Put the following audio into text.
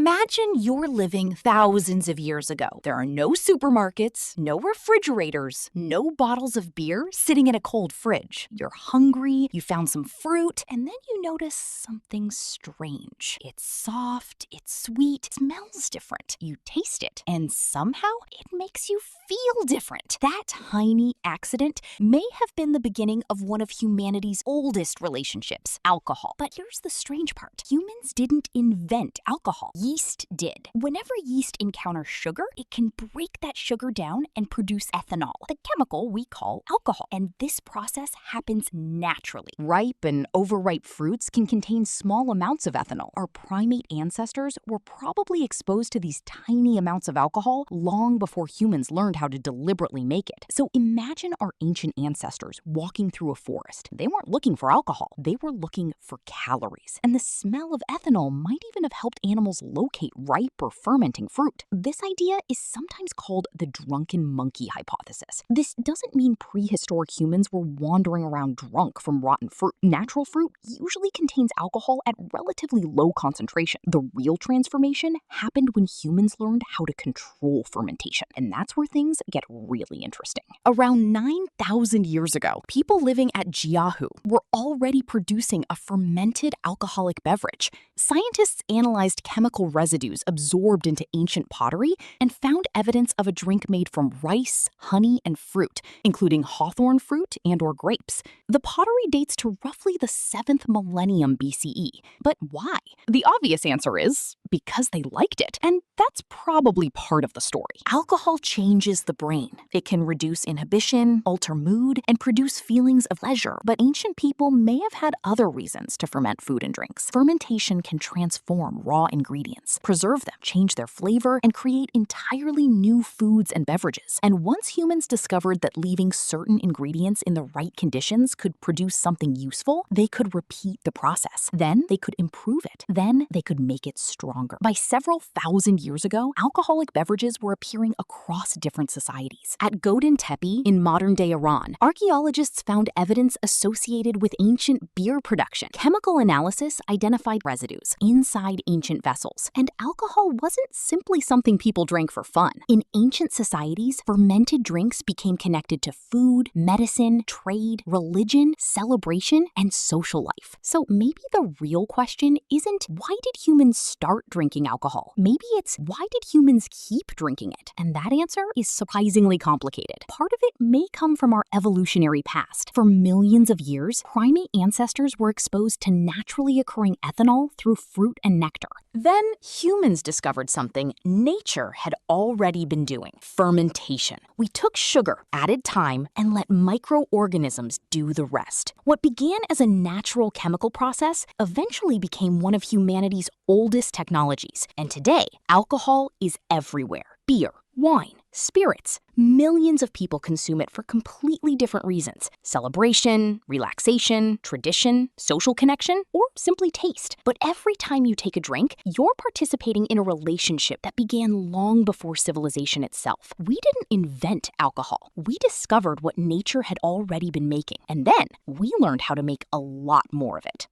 Imagine you're living thousands of years ago. There are no supermarkets, no refrigerators, no bottles of beer sitting in a cold fridge. You're hungry, you found some fruit, and then you notice something strange. It's soft, it's sweet, it smells different. You taste it, and somehow it makes you feel different. That tiny accident may have been the beginning of one of humanity's oldest relationships, alcohol. But here's the strange part. Humans didn't invent alcohol. Yeast did. Whenever yeast encounters sugar, it can break that sugar down and produce ethanol, the chemical we call alcohol. And this process happens naturally. Ripe and overripe fruits can contain small amounts of ethanol. Our primate ancestors were probably exposed to these tiny amounts of alcohol long before humans learned how to deliberately make it. So imagine our ancient ancestors walking through a forest. They weren't looking for alcohol. They were looking for calories. And the smell of ethanol might even have helped animals locate ripe or fermenting fruit. This idea is sometimes called the drunken monkey hypothesis. This doesn't mean prehistoric humans were wandering around drunk from rotten fruit. Natural fruit usually contains alcohol at relatively low concentration. The real transformation happened when humans learned how to control fermentation, and that's where things get really interesting. Around 9,000 years ago, people living at Jiahu were already producing a fermented alcoholic beverage. Scientists analyzed chemical residues absorbed into ancient pottery and found evidence of a drink made from rice, honey, and fruit, including hawthorn fruit and/or grapes. The pottery dates to roughly the 7th millennium BCE. But why? The obvious answer is because they liked it, and that's probably part of the story. Alcohol changes the brain. It can reduce inhibition, alter mood, and produce feelings of pleasure. But ancient people may have had other reasons to ferment food and drinks. Fermentation can transform raw ingredients, preserve them, change their flavor, and create entirely new foods and beverages. And once humans discovered that leaving certain ingredients in the right conditions could produce something useful, they could repeat the process. Then they could improve it. Then they could make it stronger. By several thousand years ago, alcoholic beverages were appearing across different societies. At Godin Tepe in modern-day Iran, archaeologists found evidence associated with ancient beer production. Chemical analysis identified residues inside ancient vessels. And alcohol wasn't simply something people drank for fun. In ancient societies, fermented drinks became connected to food, medicine, trade, religion, celebration, and social life. So maybe the real question isn't why did humans start drinking alcohol? Maybe it's why did humans keep drinking it? And that answer is surprisingly complicated. Part of it may come from our evolutionary past. For millions of years, primate ancestors were exposed to naturally occurring ethanol through fruit and nectar. Then humans discovered something nature had already been doing: fermentation. We took sugar, added time, and let microorganisms do the rest. What began as a natural chemical process eventually became one of humanity's oldest technologies. And today, alcohol is everywhere. Beer, wine, spirits. Millions of people consume it for completely different reasons: celebration, relaxation, tradition, social connection, or simply taste. But every time you take a drink, you're participating in a relationship that began long before civilization itself. We didn't invent alcohol. We discovered what nature had already been making, and then we learned how to make a lot more of it.